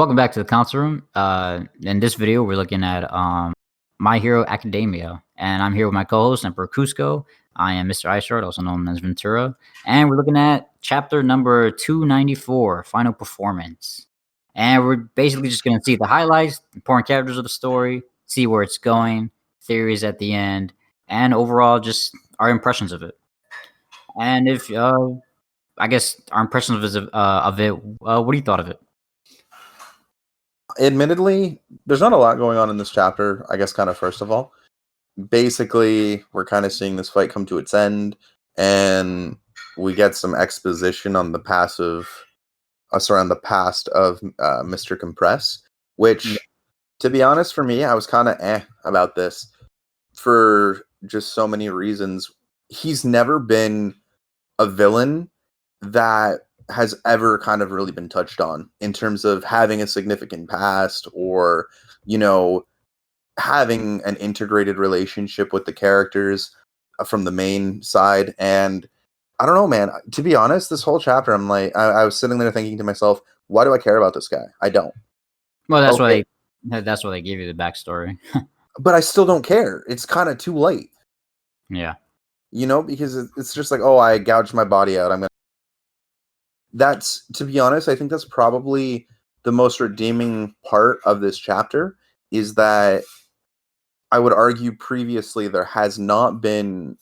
Welcome back to the console room. In this video, we're looking at My Hero Academia, and I'm here with my co-host Emperor Cusco. I am Mr. Iceshard, also known as Ventura, and we're looking at chapter number 294, Final Performance. And we're basically just going to see the highlights, important characters of the story, see where it's going, theories at the end, and overall just our impressions of it. And if I guess our impressions of it, what do you thought of it? Admittedly, there's not a lot going on in this chapter, I guess, kind of first of all. Basically, we're kind of seeing this fight come to its end, and we get some exposition on the past of Mr. Compress, which, to be honest, for me, I was kind of about this for just so many reasons. He's never been a villain that has ever kind of really been touched on in terms of having a significant past or, having an integrated relationship with the characters from the main side. And I don't know, man, to be honest, this whole chapter, I'm like, I was sitting there thinking to myself, why do I care about this guy? I don't. Well, that's why they gave you the backstory. But I still don't care. It's kind of too late. Yeah. Because it's just like, oh, I gouged my body out. That's, to be honest, I think that's probably the most redeeming part of this chapter, is that I would argue previously there has not been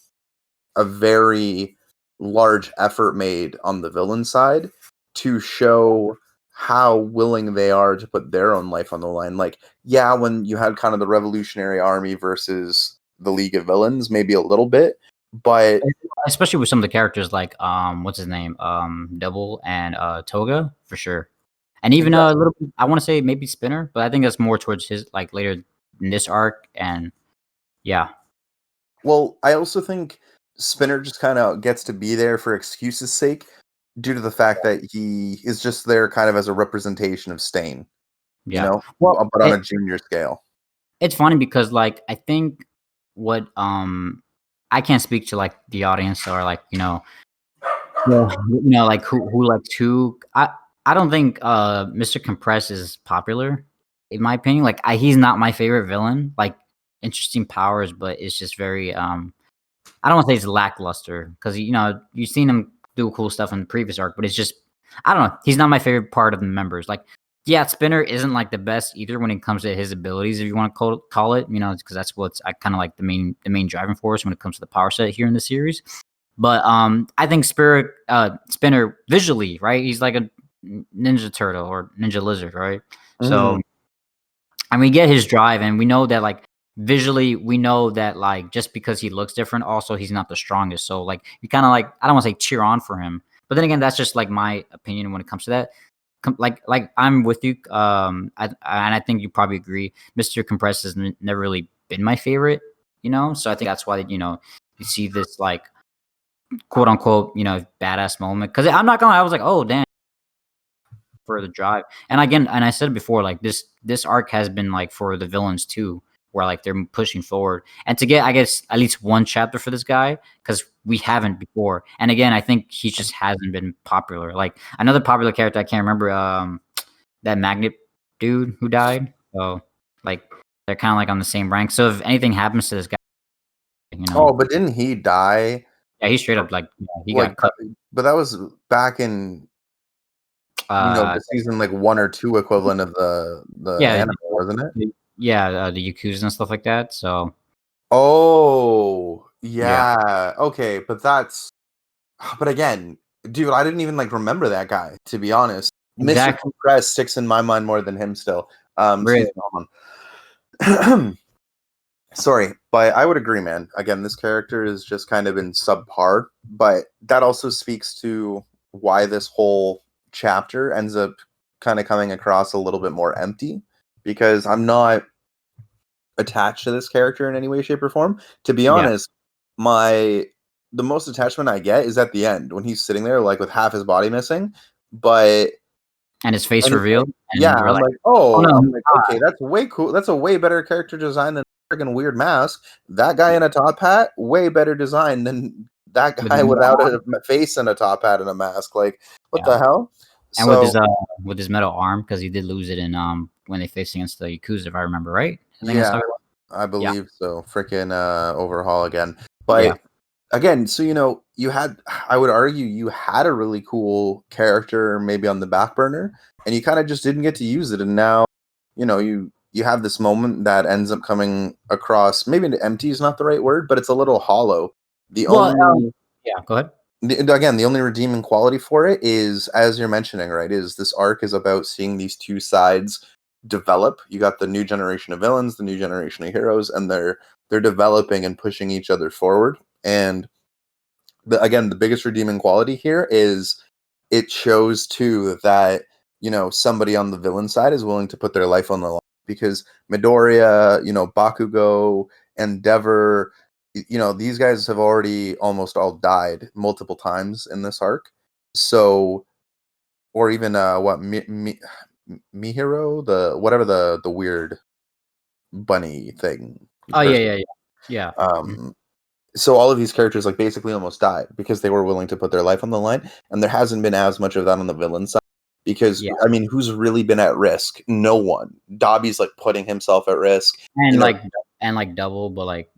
a very large effort made on the villain side to show how willing they are to put their own life on the line. Like, yeah, when you had kind of the Revolutionary Army versus the League of Villains, maybe a little bit, but especially with some of the characters like what's his name, Double and Toga, for sure. And even a little, I want to say maybe Spinner, but I think that's more towards his like later in this arc. And yeah, well, I also think Spinner just kind of gets to be there for excuses' sake, due to the fact that he is just there kind of as a representation of Stain, but on a junior scale. It's funny because like I think what I can't speak to like the audience or like like who likes who. I don't think Mr. Compress is popular in my opinion. Like he's not my favorite villain. Like interesting powers, but it's just very I don't want to say it's lackluster because you've seen him do cool stuff in the previous arc, but it's just I don't know. He's not my favorite part of the members. Like yeah, Spinner isn't like the best either when it comes to his abilities, if you want to call it, because that's what's I kind of like the main driving force when it comes to the power set here in the series. But I think Spinner visually, right? He's like a Ninja Turtle or Ninja Lizard, right? So, and we get his drive, and we know that like visually, we know that like just because he looks different, also he's not the strongest. So like you kind of like I don't want to say cheer on for him, but then again, that's just like my opinion when it comes to that. Like I'm with you, and I think you probably agree. Mr. Compress has never really been my favorite, So I think that's why you see this like quote unquote badass moment. Because I'm not gonna, I was like, oh damn, for the drive. And again, and I said before, like this arc has been like for the villains too, where like they're pushing forward and to get I guess at least one chapter for this guy because we haven't before. And again, I think he just hasn't been popular. Like another popular character I can't remember, that magnet dude who died. So like they're kind of like on the same rank. So if anything happens to this guy, Oh, but didn't he die? Yeah, he straight up like he got cut. But that was back in the season like 1 or 2 equivalent of the anime, wasn't it? Yeah, the Yakuza and stuff like that. So, yeah. Okay, but again, dude, I didn't even like remember that guy, to be honest. Exactly. Mr. Compress sticks in my mind more than him still. Really? Sorry, but I would agree, man. Again, this character has just kind of been subpar, but that also speaks to why this whole chapter ends up kind of coming across a little bit more empty, because I'm not attached to this character in any way, shape, or form. To be honest, the most attachment I get is at the end when he's sitting there like with half his body missing, and his face revealed. Yeah, I'm like, oh no, I'm like, okay, that's way cool. That's a way better character design than a friggin' weird mask. That guy in a top hat, way better design than that guy without a face and a top hat and a mask. Like, what the hell? And So with his metal arm, because he did lose it in when they faced against the Yakuza, if I remember right. I think that's yeah, how it was. I Yeah, believe so. Freaking overhaul again. yeah. But again, so you had, I would argue you had a really cool character maybe on the back burner, and you kind of just didn't get to use it, and now you have this moment that ends up coming across, maybe empty is not the right word, but it's a little hollow. The Well, only yeah. Go ahead. again, the only redeeming quality for it is, as you're mentioning, right, is this arc is about seeing these two sides develop. You got the new generation of villains, the new generation of heroes, and they're developing and pushing each other forward. And again, the biggest redeeming quality here is it shows too that somebody on the villain side is willing to put their life on the line, because Midoriya, Bakugo, Endeavor, these guys have already almost all died multiple times in this arc. So, or even Mihiro, the whatever the weird bunny thing Oh yeah, person. yeah, yeah, yeah. Mhm. Um, so all of these characters like basically almost died because they were willing to put their life on the line, and there hasn't been as much of that on the villain side, because Yeah, I mean, who's really been at risk? No one. Dobby's like putting himself at risk. and You know. like double, but like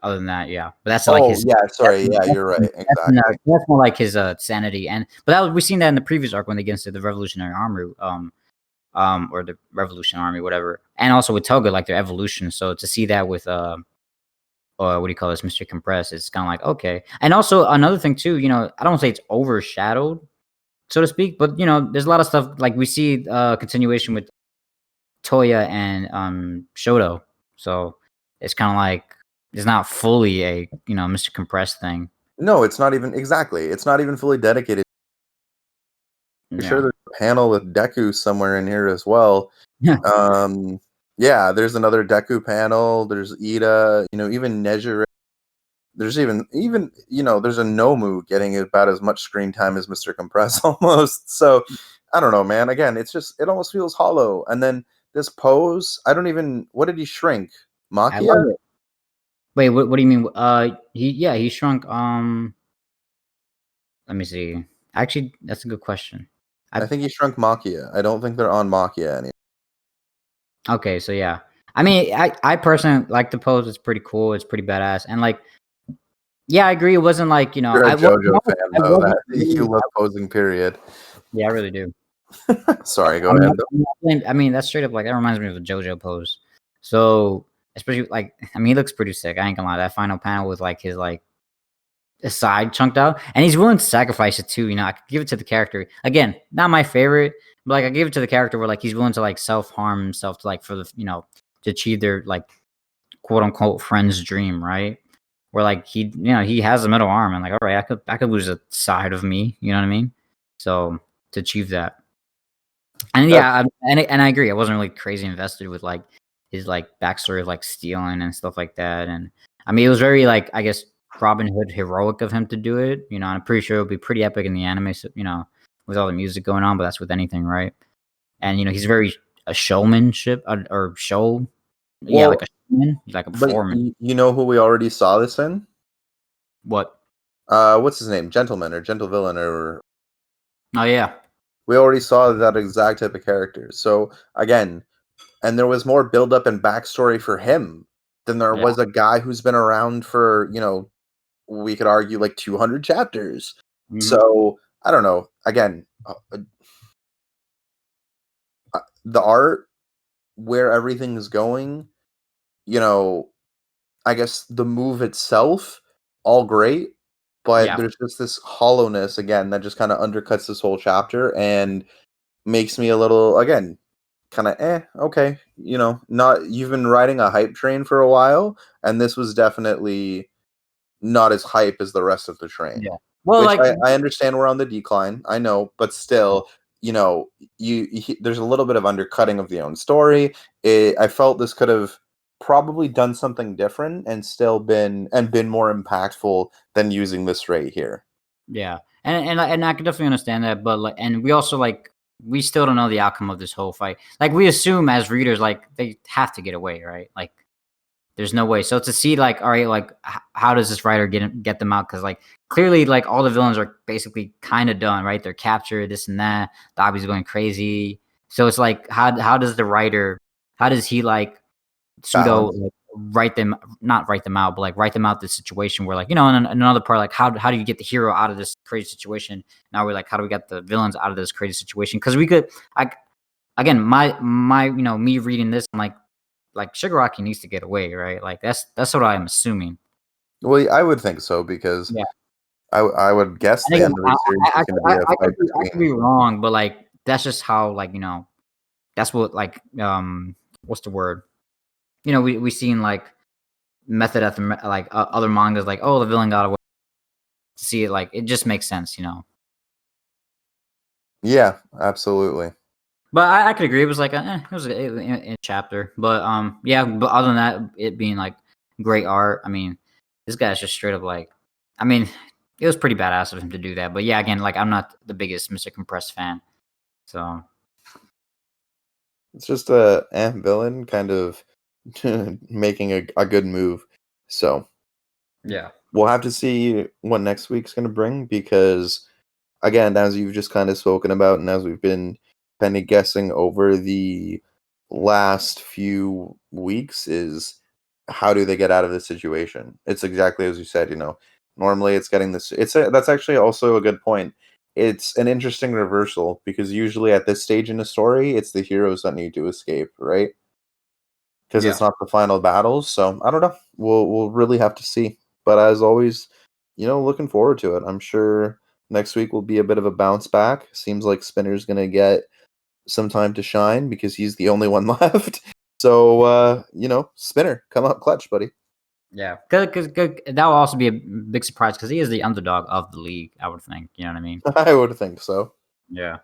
other than that, yeah. But that's like Oh his. yeah, That's, sorry. Yeah, you're right. Exactly. that's more like his sanity, but we've seen that in the previous arc when they get into the Revolutionary Army, or the Revolution Army, whatever, and also with Toga, like their evolution. So to see that with or what do you call this, Mr. Compress, it's kind of like okay. And also another thing too, I don't say it's overshadowed, so to speak, but there's a lot of stuff like we see continuation with Toya and Shoto. So it's kind of like it's not fully a Mr. Compress thing. No, it's not even exactly. It's not even fully dedicated. I'm sure Yeah. there's a panel with Deku somewhere in here as well. Yeah. Um, yeah, there's another Deku panel. There's Ida. Even Nejire. There's even there's a Nomu getting about as much screen time as Mr. Compress almost. So I don't know, man. Again, it almost feels hollow. And then this pose, I don't even, what did he shrink? I love Makia? it. Wait, what do you mean? He shrunk. Let me see. Actually, that's a good question. I I think he shrunk Makia. I don't think they're on Makia anymore. Okay, so yeah. I mean, I personally like the pose. It's pretty cool. It's pretty badass, and like, yeah, I agree. It wasn't like You're a JoJo fan I though. wasn't That you really. love posing, period. Yeah, I really do. Sorry, go I mean, ahead. I mean, that's straight up like that reminds me of a JoJo pose. So especially like, I mean, he looks pretty sick. I ain't gonna lie. That final panel with like his like a side chunked out, and he's willing to sacrifice it too. I could give it to the character. Again, not my favorite, but like I give it to the character where like he's willing to like self harm himself to like for the to achieve their like quote unquote friend's dream, right? Where like he has a middle arm and like all right, I could lose a side of me. You know what I mean? So to achieve that. And That's yeah, and I agree. I wasn't really crazy invested with like his like backstory of like stealing and stuff like that. And I mean, it was very like I guess Robin Hood heroic of him to do it. And I'm pretty sure it'll be pretty epic in the anime. So, with all the music going on, but that's with anything, right? And he's very a showmanship or show, yeah, like well, a showman. He's like a but performer. you know who we already saw this in? What? What's his name? Gentleman or Gentle Villain, or Oh yeah, we already saw that exact type of character. So again, and there was more build up and backstory for him than there yeah, was a guy who's been around for, we could argue like 200 chapters. hmm So I don't know. Again, the art, where everything's going, you know, I guess the move itself, all great, but yeah, there's just this hollowness again that just kind of undercuts this whole chapter and makes me a little, again, kind of okay. Not, you've been riding a hype train for a while, and this was definitely not as hype as the rest of the train. yeah. Well, Which like, I understand we're on the decline. I know, but still, there's a little bit of undercutting of the own story. I felt this could have probably done something different and still been more impactful than using this right here. yeah, and I can definitely understand that, but like, and we also like we still don't know the outcome of this whole fight. Like we assume as readers, like they have to get away, right? Like There's no way. So to see like, all right, like how does this writer get them out? Because like clearly, like all the villains are basically kind of done, right? They're captured, this and that. Dobby's going crazy. So it's like, how does the writer, how does he like pseudo Balance. like, write them, not write them out, but like write them out the situation where like, in another part, like how do you get the hero out of this crazy situation? Now we're like, how do we get the villains out of this crazy situation? Because we could, like, again, my me reading this, I'm like Shigaraki needs to get away, right? Like that's what I'm assuming. Well, I would think so because Yeah, I would guess and the again, end of the series is going to be a fight I could between. be wrong, but like that's just how like that's what like what's the word? We seen like method after like other mangas like, oh, the villain got away. To see it, like it just makes sense. Yeah, absolutely. But I could agree. It was like it was a chapter, but yeah. But other than that, it being like great art. I mean, this guy's just straight up like, I mean, it was pretty badass of him to do that. But yeah, again, like I'm not the biggest Mr. Compressed fan, so It's just a villain kind of making a good move. So yeah, we'll have to see what next week's going to bring because, again, as you've just kind of spoken about, and as we've been kind of guessing over the last few weeks, is how do they get out of this situation? It's exactly as you said. Normally it's getting this. That's actually also a good point. It's an interesting reversal because usually at this stage in the story, it's the heroes that need to escape, right? Because yeah, it's not the final battles. So I don't know. We'll really have to see. But as always, looking forward to it. I'm sure next week will be a bit of a bounce back. Seems like Spinner's gonna get some time to shine because he's the only one left. So Spinner, come up clutch, buddy. yeah. Because that will also be a big surprise because he is the underdog of the league. I would think. You know what I mean? I would think so. Yeah.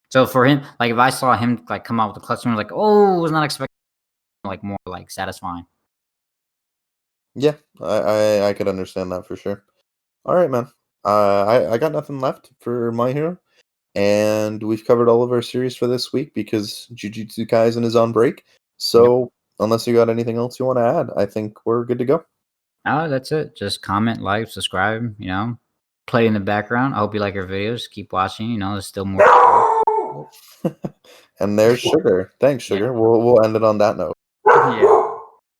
So for him, like if I saw him like come out with the clutch, I was like, oh, was not expecting like more like satisfying. Yeah, I could understand that for sure. All right, man. I got nothing left for my hero, and we've covered all of our series for this week because Jujutsu Kaisen is on break. Yep. So unless you got anything else you want to add, I think we're good to go. Oh, that's it. Just comment, like, subscribe, play in the background. I hope you like our videos. Keep watching. There's still more. And there's Sugar. Thanks, Yeah. Sugar. We'll end it on that note. Yeah.